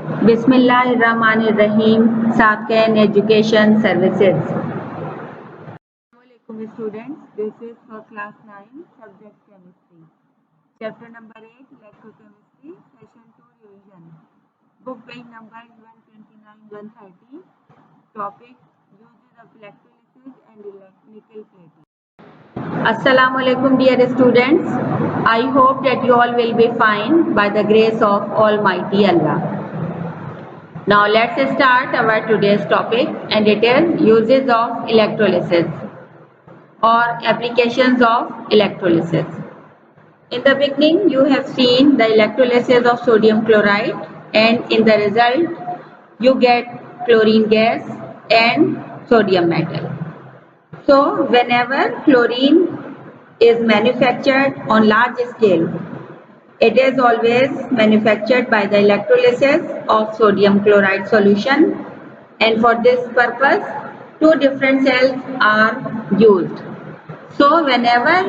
Bismillahirrahmanirrahim. Saken Education Services. Assalamualaikum students. This is for class 9, subject chemistry. Chapter number 8, electrochemistry, session 2 revision. Book page numbers 129-130. Topic uses of electrolysis and nickel plating. Assalamualaikum dear students. I hope that you all will be fine by the grace of Almighty Allah. Now let's start our today's topic, and it is uses of electrolysis or applications of electrolysis. In the beginning you have seen the electrolysis of sodium chloride, and in the result you get chlorine gas and sodium metal. So whenever chlorine is manufactured on large scale, it is always manufactured by the electrolysis of sodium chloride solution, and for this purpose two different cells are used. So whenever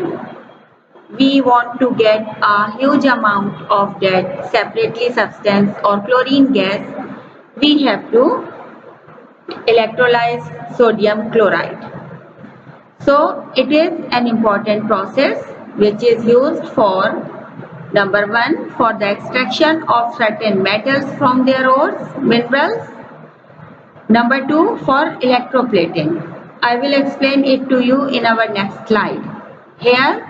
we want to get a huge amount of that separately substance or chlorine gas, we have to electrolyze sodium chloride. So it is an important process which is used for number 1, for the extraction of certain metals from their ores, minerals. Number 2, for electroplating. I will explain it to you in our next slide. Here,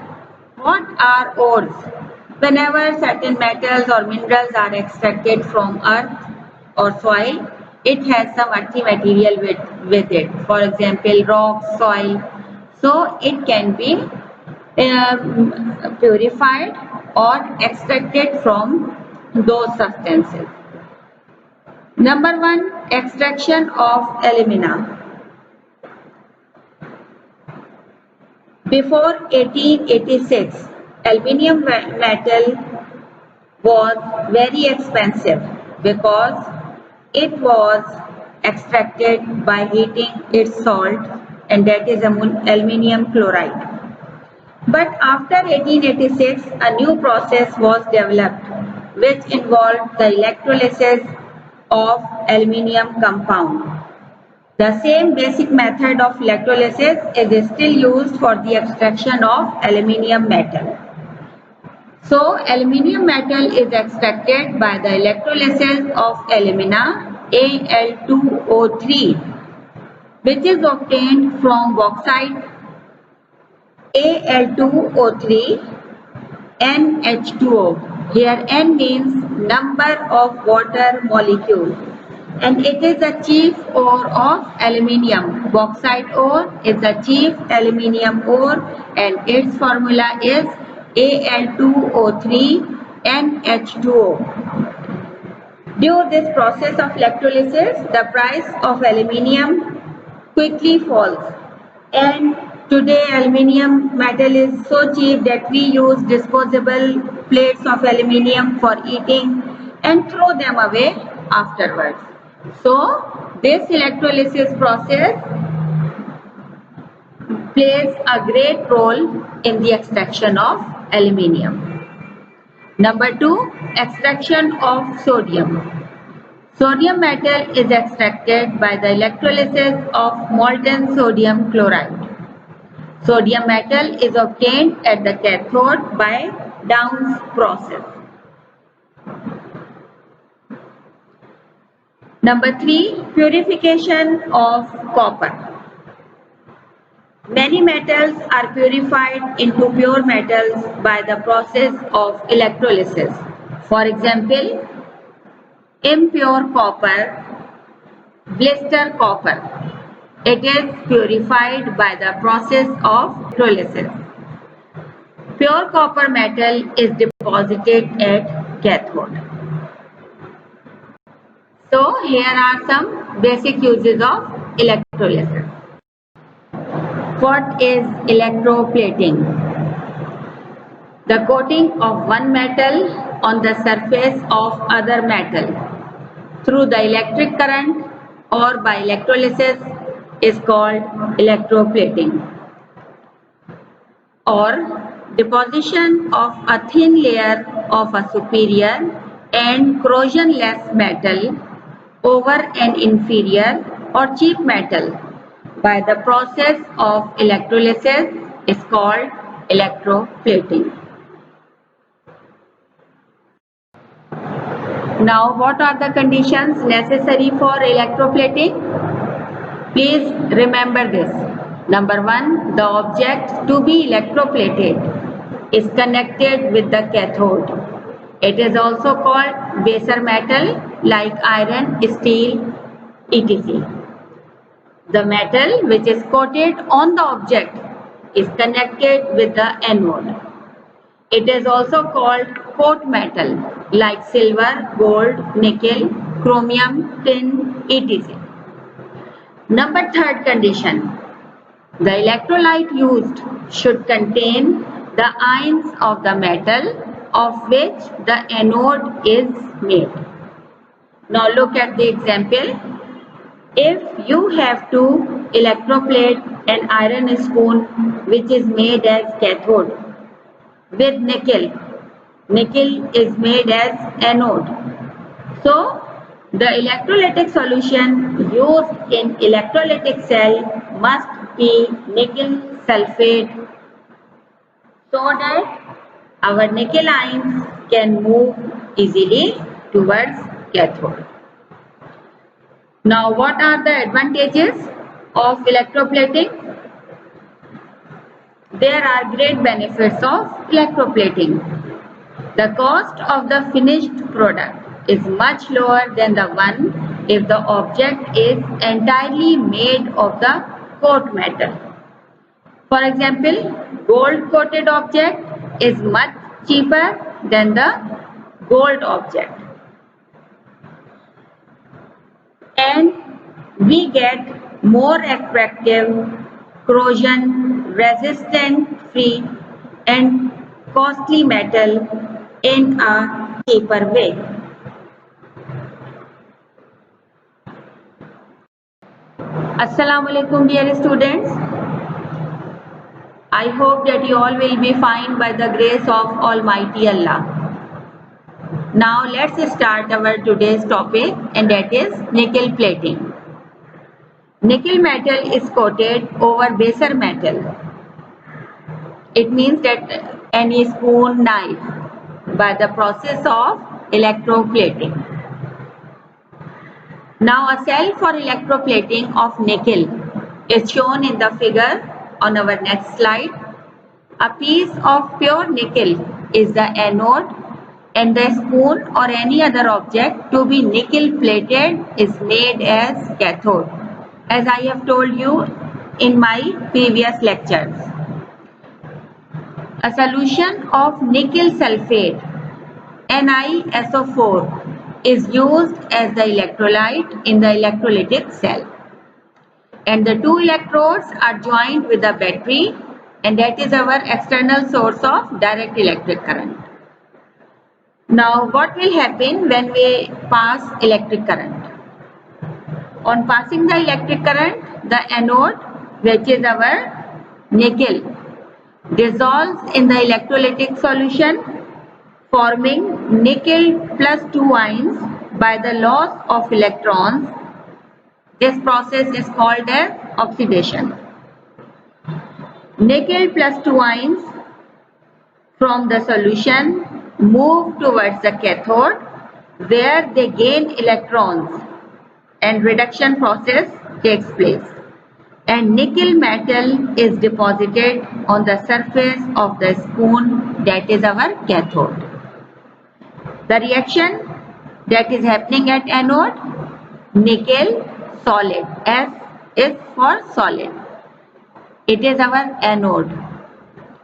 what are ores? Whenever certain metals or minerals are extracted from earth or soil, it has some earthy material with it. For example, rock, soil. So it can be purified or extracted from those substances. Number 1, extraction of alumina. Before 1886, aluminium metal was very expensive because it was extracted by heating its salt, and that is aluminium chloride. But after 1886, a new process was developed which involved the electrolysis of aluminium compound. The same basic method of electrolysis is still used for the extraction of aluminium metal. So aluminium metal is extracted by the electrolysis of alumina, Al2O3, which is obtained from bauxite, Al2O3, NH2O. Here N means number of water molecules, and it is a chief ore of aluminium. Bauxite ore is a chief aluminium ore, and its formula is Al2O3 NH2O. During this process of electrolysis, the price of aluminium quickly falls, and today aluminium metal is so cheap that we use disposable plates of aluminium for eating and throw them away afterwards. So this electrolysis process plays a great role in the extraction of aluminium. Number 2, extraction of sodium. Sodium metal is extracted by the electrolysis of molten sodium chloride. Sodium metal is obtained at the cathode by Downs process. Number 3, purification of copper. Many metals are purified into pure metals by the process of electrolysis. For example, impure copper, blister copper. It is purified by the process of electrolysis. Pure copper metal is deposited at cathode. So here are some basic uses of electrolysis. What is electroplating? The coating of one metal on the surface of other metal through the electric current or by electrolysis is called electroplating. Or deposition of a thin layer of a superior and corrosion-less metal over an inferior or cheap metal by the process of electrolysis is called electroplating. Now, what are the conditions necessary for electroplating? Please remember this. Number 1, the object to be electroplated is connected with the cathode. It is also called baser metal like iron, steel, etc. The metal which is coated on the object is connected with the anode. It is also called coat metal like silver, gold, nickel, chromium, tin, etc. Number 3rd condition. The electrolyte used should contain the ions of the metal of which the anode is made. Now look at the example. If you have to electroplate an iron spoon which is made as cathode with nickel, nickel is made as anode. So the electrolytic solution used in electrolytic cell must be nickel sulfate so that our nickel ions can move easily towards cathode. Now, what are the advantages of electroplating? There are great benefits of electroplating. The cost of the finished product is much lower than the one if the object is entirely made of the coat metal. For example, gold coated object is much cheaper than the gold object. And we get more attractive, corrosion resistant free and costly metal in a cheaper way. Assalamu alaikum dear students. I hope that you all will be fine by the grace of Almighty Allah. Now let's start our today's topic, and that is nickel plating. Nickel metal is coated over baser metal. It means that any spoon, knife by the process of electroplating. Now a cell for electroplating of nickel is shown in the figure on our next slide. A piece of pure nickel is the anode and the spoon or any other object to be nickel plated is made as cathode, as I have told you in my previous lectures. A solution of nickel sulfate NiSO4 is used as the electrolyte in the electrolytic cell, and the two electrodes are joined with a battery, and that is our external source of direct electric current. Now what will happen when we pass electric current? On passing the electric current, the anode, which is our nickel, dissolves in the electrolytic solution, forming nickel plus 2 ions by the loss of electrons. This process is called as oxidation. Nickel plus 2 ions from the solution move towards the cathode where they gain electrons and reduction process takes place, and nickel metal is deposited on the surface of the spoon, that is our cathode. The reaction that is happening at anode, nickel solid, S is for solid. It is our anode.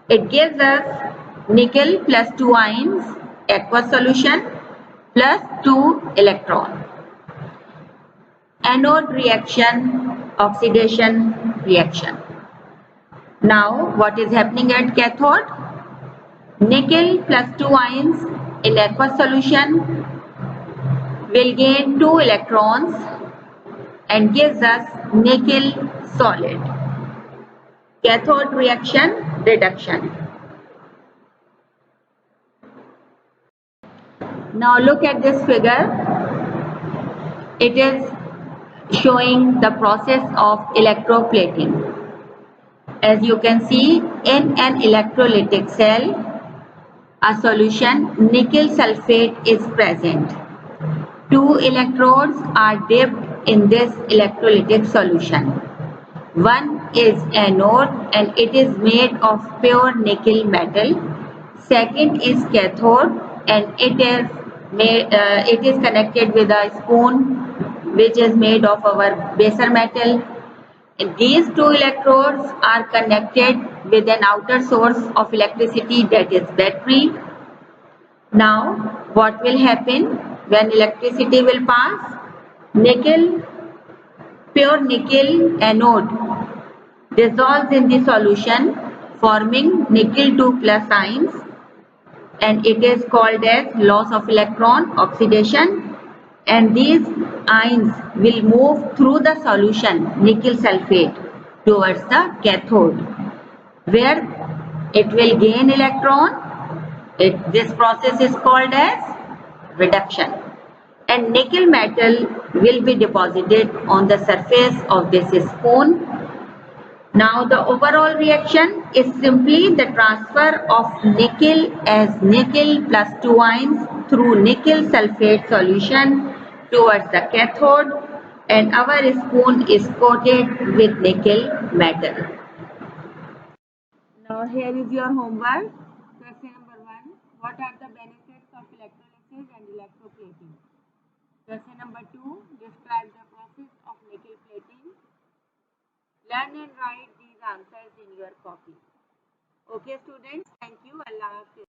It gives us nickel plus 2 ions, aqueous solution, plus 2 electrons. Anode reaction, oxidation reaction. Now what is happening at cathode? Nickel plus 2 ions in aqueous solution will gain 2 electrons and gives us nickel solid. Cathode reaction, reduction. Now look at this figure. It is showing the process of electroplating. As you can see, in an electrolytic cell, a solution nickel sulfate is present. Two electrodes are dipped in this electrolytic solution. One is anode and it is made of pure nickel metal. Second is cathode and it is connected with a spoon which is made of our baser metal. And these two electrodes are connected with an outer source of electricity, that is battery. Now what will happen when electricity will pass? Pure nickel anode dissolves in the solution forming nickel 2 plus ions, and it is called as loss of electron oxidation, and these ions will move through the solution nickel sulfate towards the cathode where it will gain electron. This process is called as reduction, and nickel metal will be deposited on the surface of this spoon. Now the overall reaction is simply the transfer of nickel as nickel plus 2 ions through nickel sulfate solution towards the cathode, and our spoon is coated with nickel metal. Now here is your homework. Question number 1. What are the benefits of electrolysis and electroplating? Question number 2. Describe the process of nickel plating. Learn and write these answers in your copy. Okay students, thank you. Allah Hafiz.